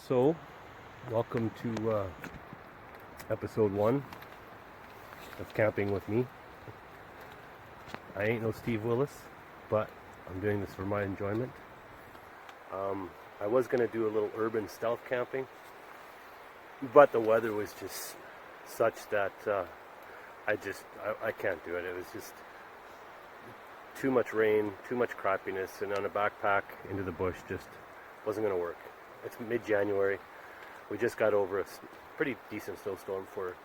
So, welcome to episode 1 of Camping with me. I ain't no Steve Willis, but I'm doing this for my enjoyment. I was going to do a little urban stealth camping, but the weather was just such that I can't do it. It was just too much rain, too much crappiness, and on a backpack into the bush just wasn't going to work. It's mid-January. We just got over a pretty decent snowstorm for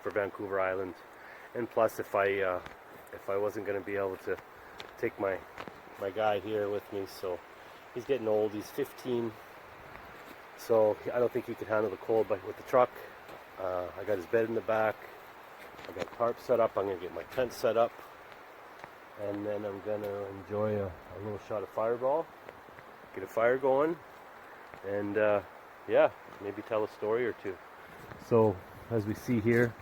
Vancouver Island, and plus if I wasn't going to be able to take my guy here with me, so he's getting old. He's 15, so I don't think he could handle the cold. But with the truck, I got his bed in the back. I got tarp set up. I'm going to get my tent set up, and then I'm going to enjoy a little shot of Fireball. Get a fire going, and yeah, maybe tell a story or two. So as we see here,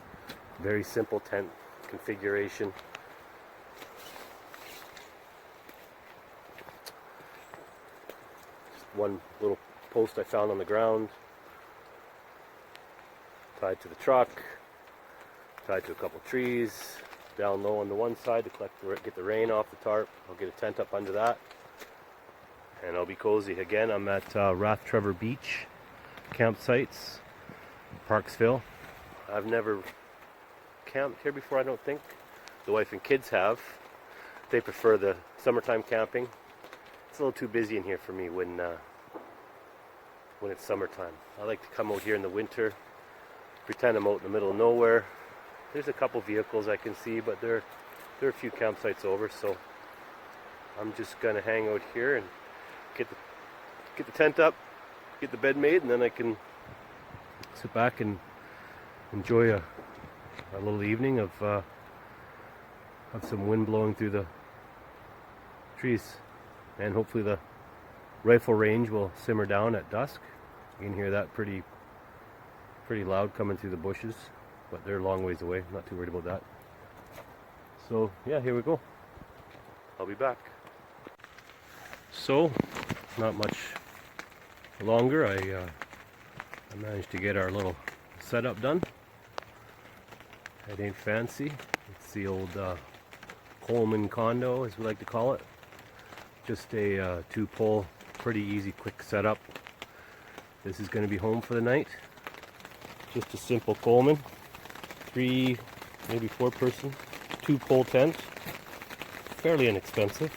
very simple tent configuration. Just one little post I found on the ground, tied to the truck, tied to a couple trees, down low on the one side to get the rain off the tarp. I'll get a tent up under that, and I'll be cozy. Again, I'm at Rathtrevor Beach campsites, Parksville. I've never camped here before, I don't think. The wife and kids have. They prefer the summertime camping. It's a little too busy in here for me when it's summertime. I like to come out here in the winter, pretend I'm out in the middle of nowhere. There's a couple vehicles I can see, but there are a few campsites over, so I'm just gonna hang out here and get the tent up, get the bed made, and then I can sit back and enjoy a little evening of some wind blowing through the trees, and hopefully the rifle range will simmer down at dusk. You can hear that pretty loud coming through the bushes, but they're a long ways away. I'm not too worried about that. So yeah, here we go. I'll be back. So, not much longer. I managed to get our little setup done. It ain't fancy. It's the old Coleman condo, as we like to call it. Just a 2-pole, pretty easy, quick setup. This is going to be home for the night. Just a simple Coleman, 3, maybe 4-person, 2-pole tent. Fairly inexpensive.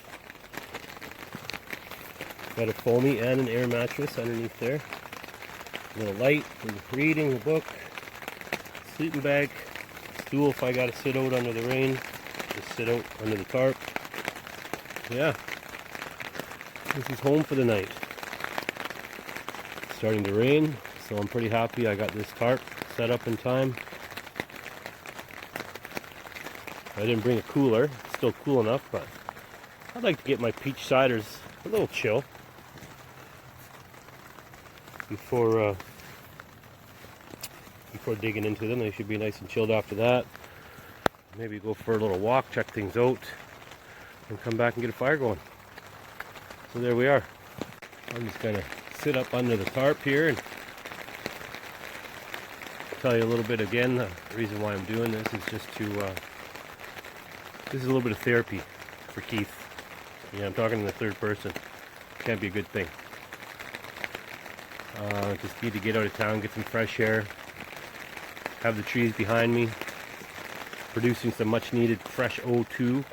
Got a foamy and an air mattress underneath there. A little light for reading, a book, sleeping bag, stool if I gotta sit out under the rain, just sit out under the tarp. Yeah, this is home for the night. It's starting to rain, so I'm pretty happy I got this tarp set up in time. I didn't bring a cooler, it's still cool enough, but I'd like to get my peach ciders a little chill before digging into them. They should be nice and chilled after that. Maybe go for a little walk, check things out, and come back and get a fire going. So there we are. I'm just gonna sit up under the tarp here and tell you a little bit again. The reason why I'm doing this is just to this is a little bit of therapy for Keith. Yeah, I'm talking in the third person. Can't be a good thing. Just need to get out of town, get some fresh air, have the trees behind me, producing some much needed fresh O2.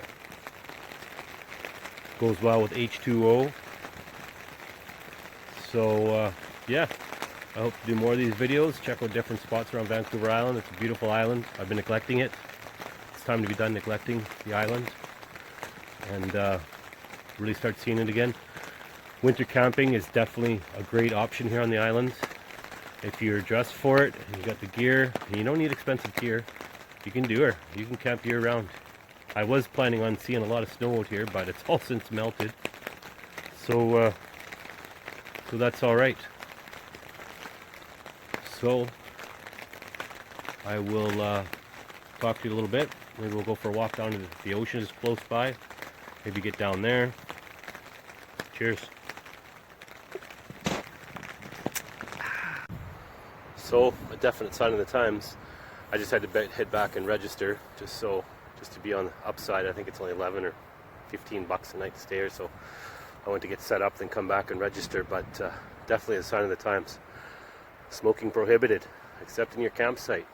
Goes well with H2O. So yeah, I hope to do more of these videos, check out different spots around Vancouver Island. It's a beautiful island. I've been neglecting it. It's time to be done neglecting the island and really start seeing it again. Winter camping is definitely a great option here on the island. If you're dressed for it, and you got the gear, and you don't need expensive gear, you can do it. You can camp year round. I was planning on seeing a lot of snow out here, but it's all since melted. So that's all right. So I will talk to you a little bit. Maybe we'll go for a walk down to the ocean is close by. Maybe get down there. Cheers. So a definite sign of the times. I just had to head back and register just to be on the upside. I think it's only 11 or 15 bucks a night to stay here, so I went to get set up, then come back and register. But definitely a sign of the times. Smoking prohibited, except in your campsite.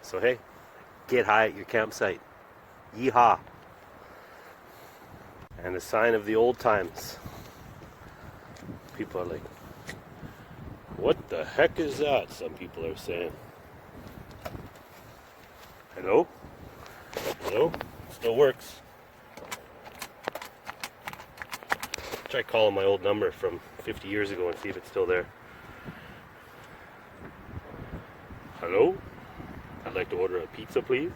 So hey, get high at your campsite. Yeehaw! And a sign of the old times. People are like, what the heck is that? Some people are saying. Hello? Hello? Still works. Try calling my old number from 50 years ago and see if it's still there. Hello? I'd like to order a pizza, please.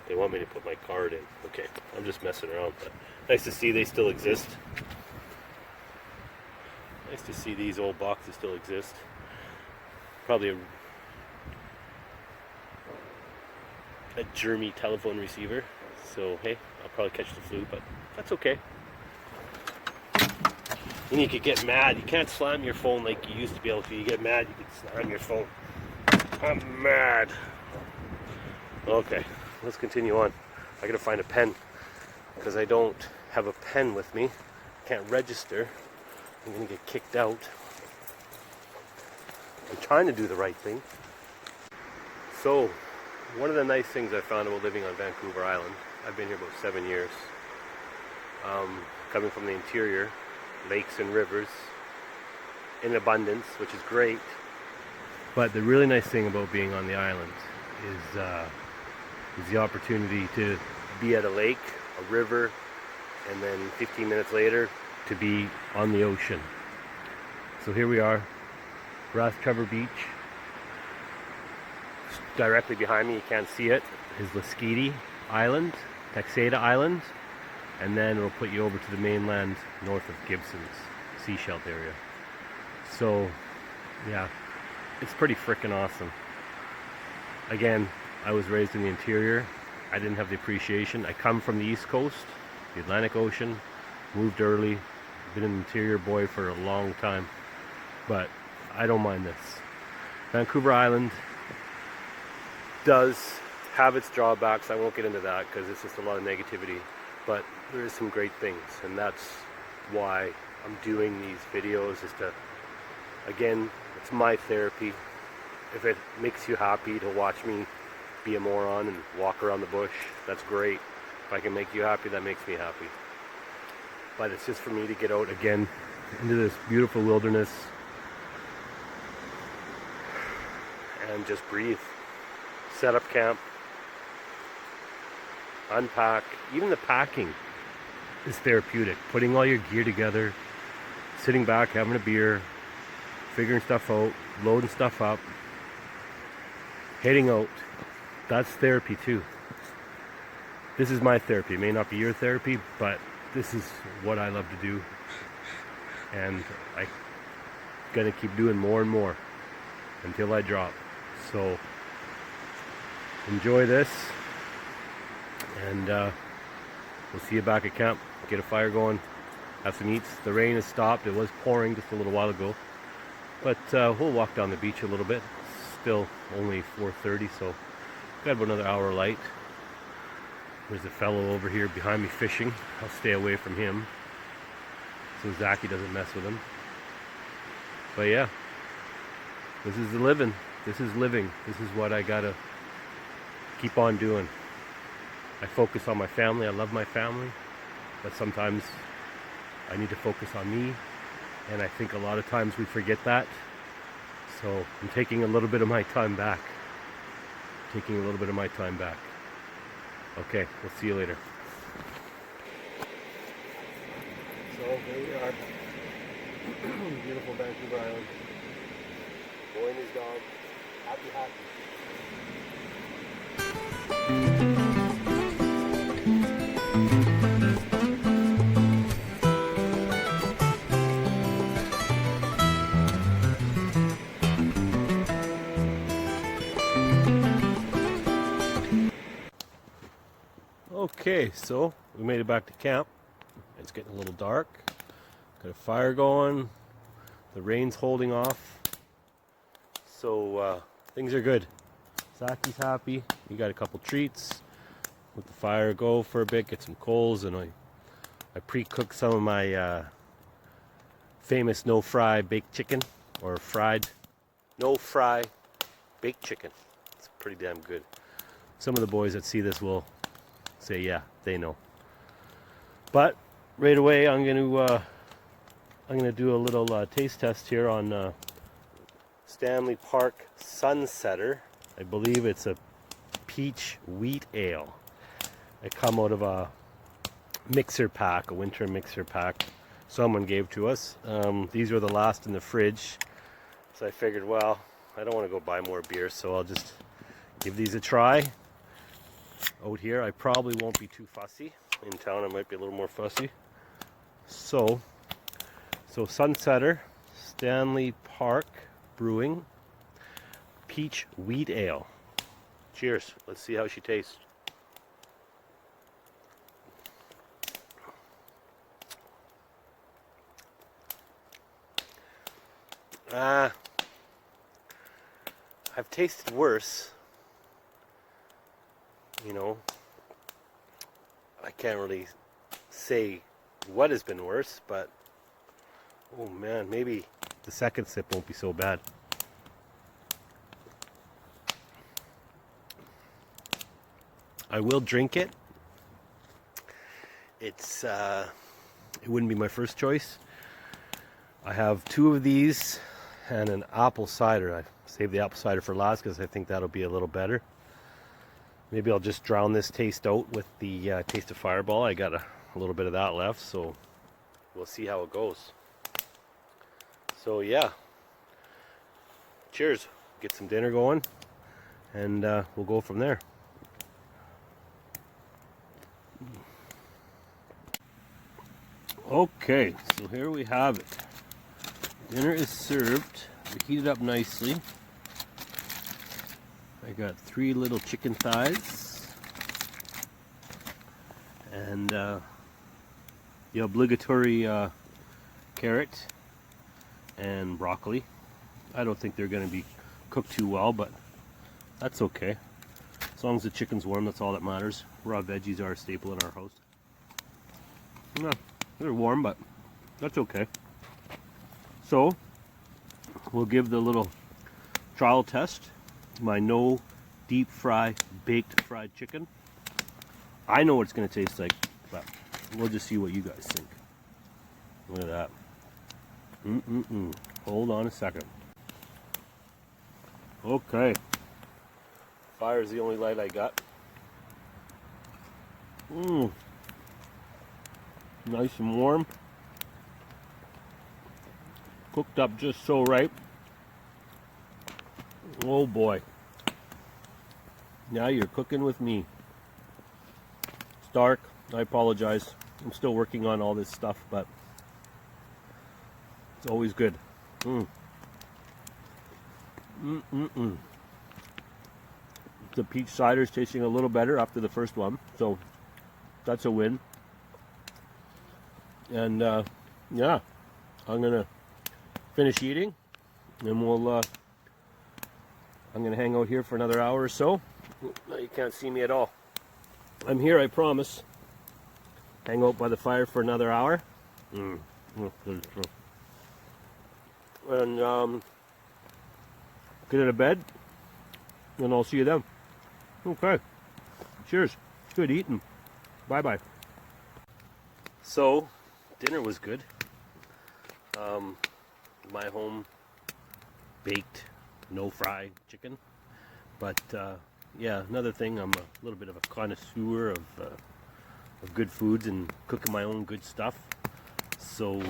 They want me to put my card in. Okay, I'm just messing around, but nice to see they still exist. Nice to see these old boxes still exist. Probably a germy telephone receiver. So hey, I'll probably catch the flu, but that's okay. And you could get mad. You can't slam your phone like you used to be able to. You get mad, you can slam your phone. I'm mad. Okay, let's continue on. I gotta find a pen because I don't have a pen with me. I can't register. I'm gonna get kicked out. I'm trying to do the right thing. So, one of the nice things I found about living on Vancouver Island, I've been here about 7 years. Coming from the interior, lakes and rivers in abundance, which is great. But the really nice thing about being on the island is the opportunity to be at a lake, a river, and then 15 minutes later to be on the ocean. So here we are, Rathtrevor Beach. Directly behind me, you can't see it, is Lasqueti Island, Texada Island, and then it'll put you over to the mainland north of Gibson's Seashell area. So yeah, it's pretty freaking awesome. Again, I was raised in the interior. I didn't have the appreciation. I come from the East Coast, the Atlantic Ocean, moved early, been an interior boy for a long time, but I don't mind this. Vancouver Island does have its drawbacks. I won't get into that because it's just a lot of negativity, but there is some great things, and that's why I'm doing these videos, is to, again, it's my therapy. If it makes you happy to watch me be a moron and walk around the bush, that's great. If I can make you happy, that makes me happy. But it's just for me to get out again into this beautiful wilderness and just breathe. Set up camp, unpack. Even the packing is therapeutic. Putting all your gear together, sitting back, having a beer, figuring stuff out, loading stuff up, heading out. That's therapy too. This is my therapy. It may not be your therapy, but this is what I love to do. And I'm gonna keep doing more and more until I drop. So enjoy this, and we'll see you back at camp. Get a fire going, have some eats. The rain has stopped. It was pouring just a little while ago, but we'll walk down the beach a little bit. It's still only 4:30, so got about another hour light. There's a fellow over here behind me fishing. I'll stay away from him so Zachy doesn't mess with him. But yeah, this is the living. This is living. This is what I gotta keep on doing. I focus on my family. I love my family, but sometimes I need to focus on me, and I think a lot of times we forget that. So I'm taking a little bit of my time back. Okay, we'll see you later. So here we are. Beautiful Vancouver Island. Boy and his dog. Happy. Okay, so we made it back to camp. It's getting a little dark. Got a fire going. The rain's holding off. So things are good. Zaki's happy. We got a couple treats. Let the fire go for a bit, get some coals, and I pre-cooked some of my famous no-fry baked chicken, or fried no-fry baked chicken. It's pretty damn good. Some of the boys that see this will say, yeah, they know. But right away, I'm gonna do a little taste test here on Stanley Park Sunsetter. I believe it's a peach wheat ale. It come out of a mixer pack, a winter mixer pack someone gave to us. These were the last in the fridge, so I figured, well, I don't want to go buy more beer, so I'll just give these a try. Out here, I probably won't be too fussy. In town, I might be a little more fussy. So Sunsetter, Stanley Park Brewing, peach wheat ale. Cheers. Let's see how she tastes. I've tasted worse. You know, I can't really say what has been worse, but oh man, maybe the second sip won't be so bad. I will drink it. It wouldn't be my first choice. I have 2 of these and an apple cider. I saved the apple cider for last because I think that'll be a little better. Maybe I'll just drown this taste out with the taste of Fireball. I got a little bit of that left, so we'll see how it goes. So yeah, cheers. Get some dinner going, and we'll go from there. Okay, so here we have it. Dinner is served. We heated up nicely. I got 3 little chicken thighs and the obligatory carrot and broccoli. I don't think they're going to be cooked too well, but that's okay. As long as the chicken's warm, that's all that matters. Raw veggies are a staple in our house. No, they're warm, but that's okay. So we'll give the little trial test. My no deep fry baked fried chicken. I know what it's going to taste like, but we'll just see what you guys think. Look at that. Hold on a second. Okay. Fire is the only light I got. Nice and warm. Cooked up just so right. Oh boy. Now you're cooking with me. It's dark. I apologize. I'm still working on all this stuff, but it's always good. The peach cider is tasting a little better after the first one, so that's a win. And yeah, I'm gonna finish eating, and I'm gonna hang out here for another hour or so. Now you can't see me at all. I'm here, I promise. Hang out by the fire for another hour. And get out of bed, and I'll see you then. Okay. Cheers. Good eating. Bye bye. So, dinner was good. My home baked no fry chicken. But yeah, another thing, I'm a little bit of a connoisseur of good foods and cooking my own good stuff. So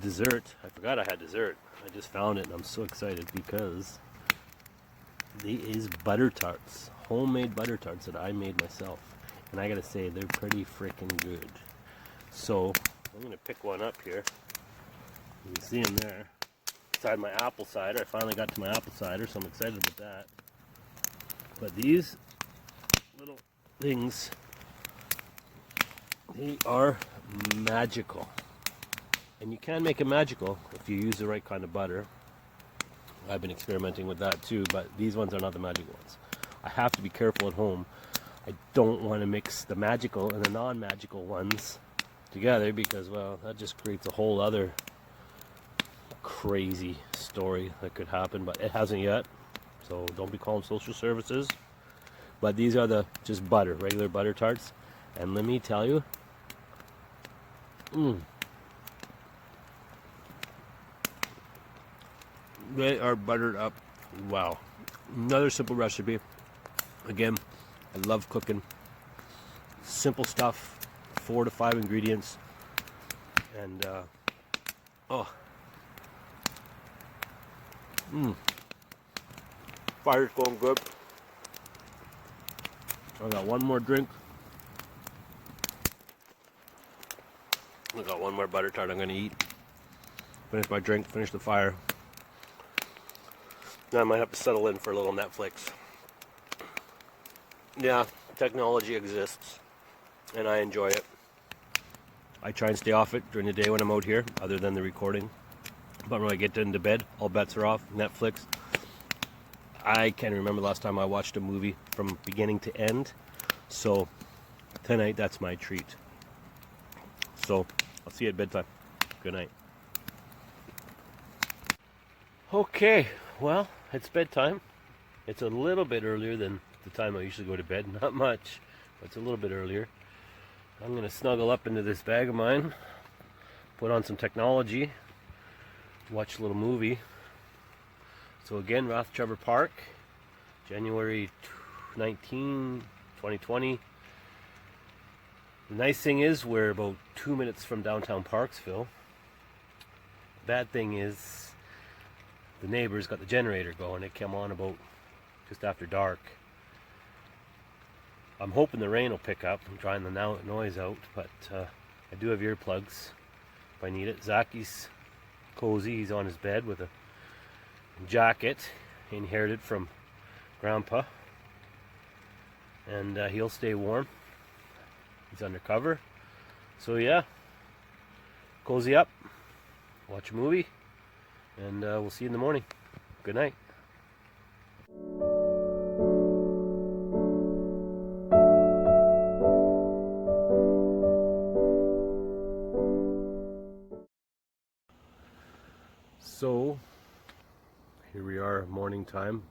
dessert, I forgot I had dessert. I just found it and I'm so excited because there is butter tarts, homemade butter tarts that I made myself. And I gotta say, they're pretty freaking good. So I'm gonna pick one up here. You can see them there. Beside my apple cider. I finally got to my apple cider, so I'm excited about that. But these little things, they are magical. And you can make it magical if you use the right kind of butter. I've been experimenting with that too, but these ones are not the magic ones. I have to be careful at home. I don't want to mix the magical and the non-magical ones together because, well, that just creates a whole other crazy story that could happen, but it hasn't yet. So don't be calling social services. But these are the just butter, regular butter tarts. And let me tell you, they are buttered up. Wow. Another simple recipe. Again, I love cooking. Simple stuff, 4 to 5 ingredients. And, fire's going good. I got one more drink. I got one more butter tart I'm going to eat. Finish my drink, finish the fire. Now I might have to settle in for a little Netflix. Yeah, technology exists, and I enjoy it. I try and stay off it during the day when I'm out here, other than the recording. But when I get into bed, all bets are off. Netflix. I can't remember the last time I watched a movie from beginning to end. So tonight, that's my treat. So I'll see you at bedtime. Good night. Okay, well, it's bedtime. It's a little bit earlier than the time I usually go to bed. Not much, but it's a little bit earlier. I'm going to snuggle up into this bag of mine, put on some technology, watch a little movie. So again, Rathtrevor Park, January 19, 2020. The nice thing is we're about 2 minutes from downtown Parksville. The bad thing is the neighbors got the generator going. It came on about just after dark. I'm hoping the rain will pick up. I'm trying the noise out, but I do have earplugs if I need it. Zachy's cozy. He's on his bed with a jacket he inherited from Grandpa, and he'll stay warm. He's undercover. So yeah, cozy up, watch a movie, and we'll see you in the morning. Good night. So here we are, morning time.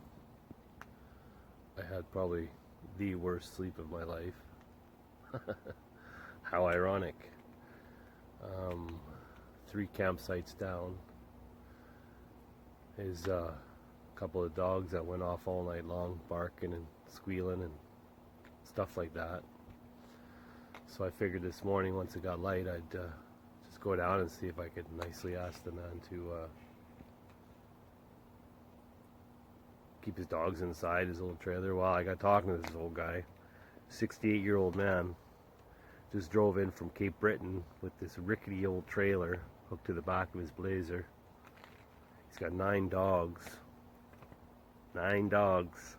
I had probably the worst sleep of my life. How ironic. 3 campsites down is a couple of dogs that went off all night long, barking and squealing and stuff like that. So I figured this morning, once it got light, I'd just go down and see if I could nicely ask the man to keep his dogs inside his little trailer. Well, I got talking to this old guy, 68-year-old man, just drove in from Cape Breton with this rickety old trailer hooked to the back of his Blazer. He's got 9 dogs. 9 dogs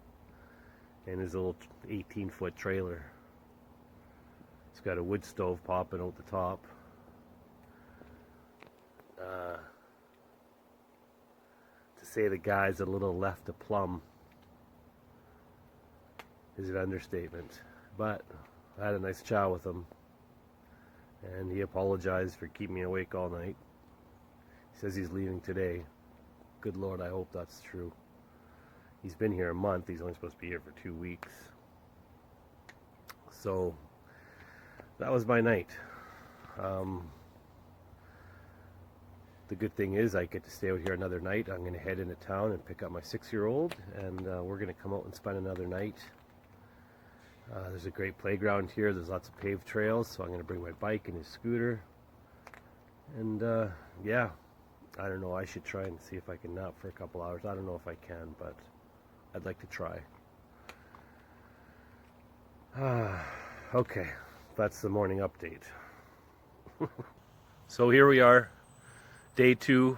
in his little 18-foot trailer. He's got a wood stove popping out the top. To say the guy's a little left of plumb is an understatement. But I had a nice chat with him, and he apologized for keeping me awake all night. He says he's leaving today. Good Lord, I hope that's true. He's been here a month. He's only supposed to be here for 2 weeks. So that was my night. The good thing is I get to stay out here another night. I'm going to head into town and pick up my 6-year-old, and we're going to come out and spend another night. There's a great playground here. There's lots of paved trails, so I'm going to bring my bike and his scooter. And yeah, I don't know. I should try and see if I can nap for a couple hours. I don't know if I can, but I'd like to try. Okay, that's the morning update. So here we are, day 2.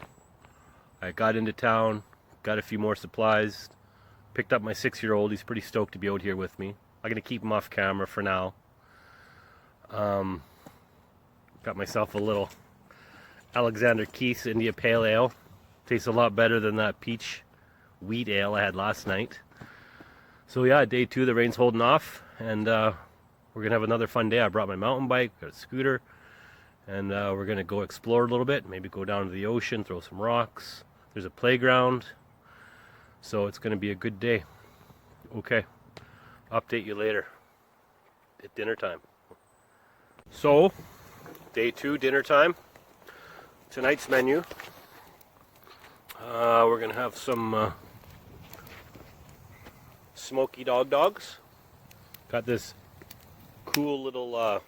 I got into town, got a few more supplies, picked up my 6-year-old. He's pretty stoked to be out here with me. I'm going to keep him off camera for now. Got myself a little Alexander Keith's India Pale Ale. Tastes a lot better than that peach wheat ale I had last night. So yeah, day 2, the rain's holding off, and we're gonna have another fun day. I brought my mountain bike, got a scooter, and we're gonna go explore a little bit, maybe go down to the ocean, throw some rocks. There's a playground, so it's gonna be a good day. Okay, update you later at dinner time. So, day 2, dinner time. Tonight's menu, we're gonna have some smoky dogs. Got this cool little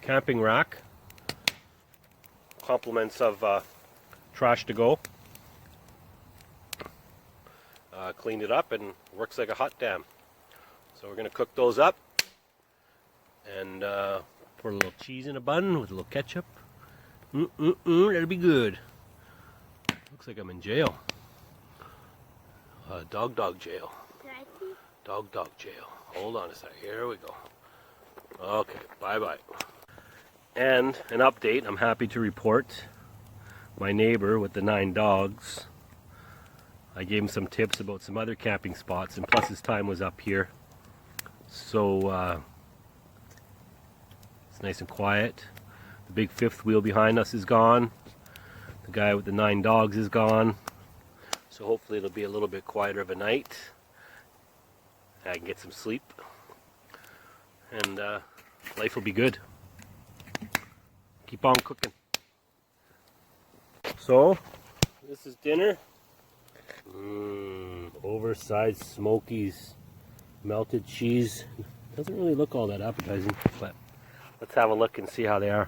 camping rack, compliments of trash to go. Cleaned it up and works like a hot dam. So we're gonna cook those up and pour a little cheese in a bun with a little ketchup. That'll be good. Looks like I'm in jail. Dog jail. Dog jail. Hold on a sec. Here we go. Okay, bye-bye. And an update, I'm happy to report my neighbor with the 9 dogs. I gave him some tips about some other camping spots, and plus his time was up here. So it's nice and quiet. The big 5th wheel behind us is gone. The guy with the 9 dogs is gone. So hopefully it'll be a little bit quieter of a night. I can get some sleep. And life will be good. Keep on cooking. So, this is dinner. Oversized Smokies, melted cheese. Doesn't really look all that appetizing, but let's have a look and see how they are.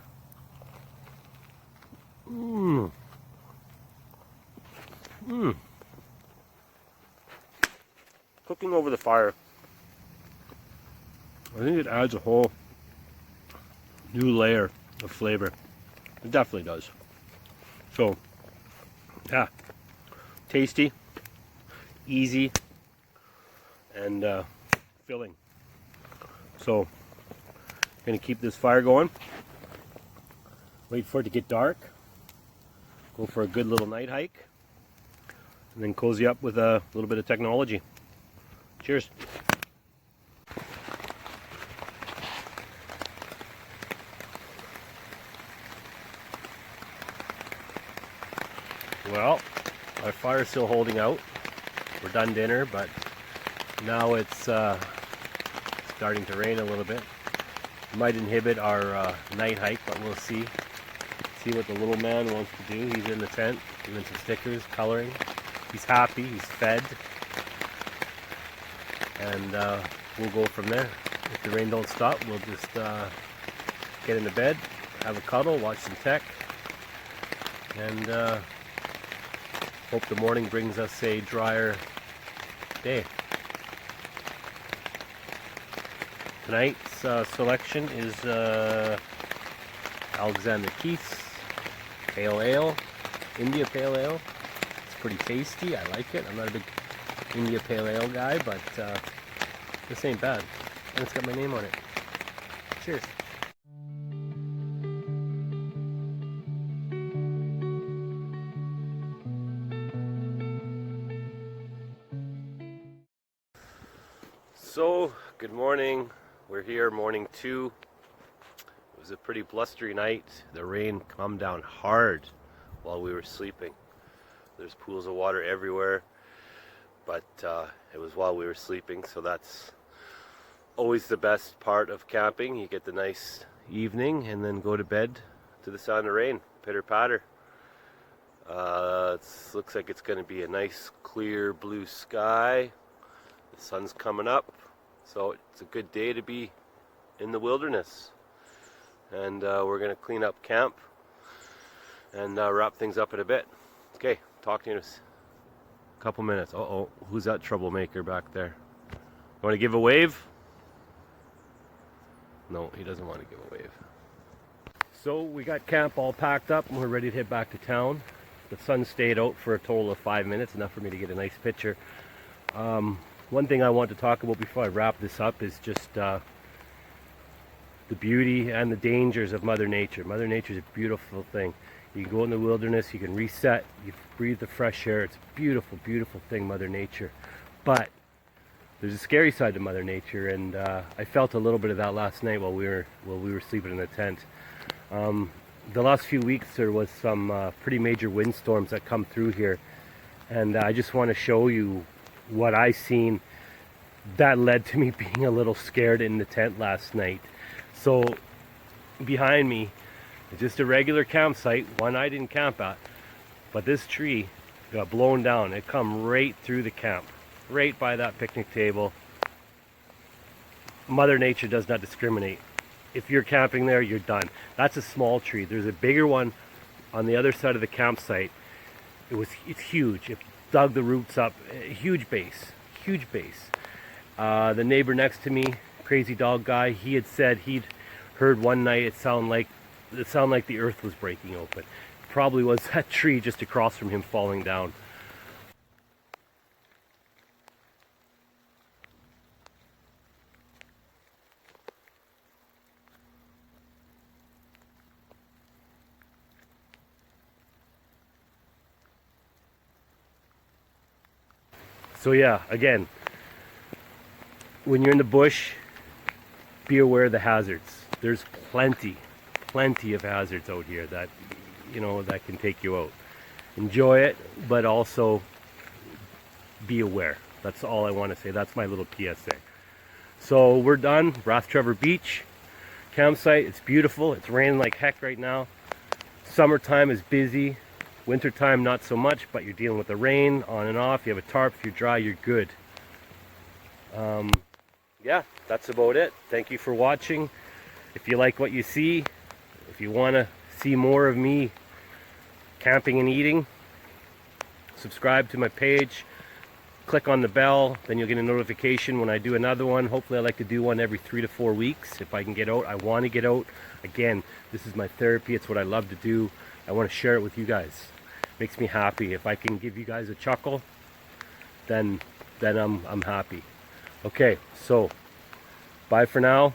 Cooking over the fire, I think it adds a whole new layer of flavor. It definitely does. So, yeah, tasty, easy, and filling. So, I'm gonna keep this fire going. Wait for it to get dark. Go for a good little night hike, and then cozy up with a little bit of technology. Cheers. Well, our fire's still holding out. We're done dinner, but now it's starting to rain a little bit. Might inhibit our night hike, but we'll see. See what the little man wants to do. He's in the tent, doing some stickers, coloring. He's happy, he's fed. And we'll go from there. If the rain don't stop, we'll just get into bed, have a cuddle, watch some tech, and hope the morning brings us a drier day. Tonight's selection is Alexander Keith's Pale Ale, India Pale Ale. It's pretty tasty, I like it. I'm not a big India Pale Ale guy, but this ain't bad. And it's got my name on it. Cheers. So, good morning. We're here, morning 2. It was a pretty blustery night. The rain come down hard while we were sleeping. There's pools of water everywhere. But it was while we were sleeping, so that's always the best part of camping. You get the nice evening and then go to bed to the sound of rain, pitter patter. It looks like it's going to be a nice clear blue sky. The sun's coming up, so it's a good day to be in the wilderness. And we're going to clean up camp and wrap things up in a bit. Okay, talk to you in a couple minutes. Uh-oh, who's that troublemaker back there? You want to give a wave? No, he doesn't want to give a wave. So we got camp all packed up and we're ready to head back to town. The sun stayed out for a total of 5 minutes, enough for me to get a nice picture. One thing I want to talk about before I wrap this up is just the beauty and the dangers of Mother Nature. Mother Nature is a beautiful thing. You can go in the wilderness, you can reset, you breathe the fresh air. It's a beautiful, beautiful thing, Mother Nature. But there's a scary side to Mother Nature, and I felt a little bit of that last night while we were sleeping in the tent. The last few weeks there was some pretty major windstorms that come through here, and I just want to show you what I seen that led to me being a little scared in the tent last night. So behind me is just a regular campsite, one I didn't camp at, but this tree got blown down. It come right through the camp, right by that picnic table. Mother Nature does not discriminate. If you're camping there, you're done. That's a small tree. There's a bigger one on the other side of the campsite. It's huge. It dug the roots up. Huge base, huge base. The neighbor next to me, crazy dog guy, he had said he'd heard one night it sounded like the earth was breaking open. Probably was that tree just across from him falling down. So yeah, again, when you're in the bush, be aware of the hazards. There's plenty of hazards out here that, you know, that can take you out. Enjoy it, but also be aware. That's all I want to say. That's my little PSA. So we're done. Rathtrevor Beach campsite. It's beautiful. It's raining like heck right now. Summertime is busy. Wintertime not so much, but you're dealing with the rain on and off. You have a tarp. If you're dry, you're good. Yeah, that's about it. Thank you for watching. If you like what you see, if you want to see more of me camping and eating, subscribe to my page, click on the bell, then you'll get a notification when I do another one. Hopefully I like to do one every 3 to 4 weeks if I can get out. I want to get out. Again, this is my therapy. It's what I love to do. I want to share it with you guys. Makes me happy. If I can give you guys a chuckle, then I'm happy. Okay, so bye for now,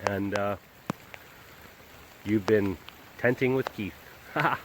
and you've been tenting with Keith. Haha.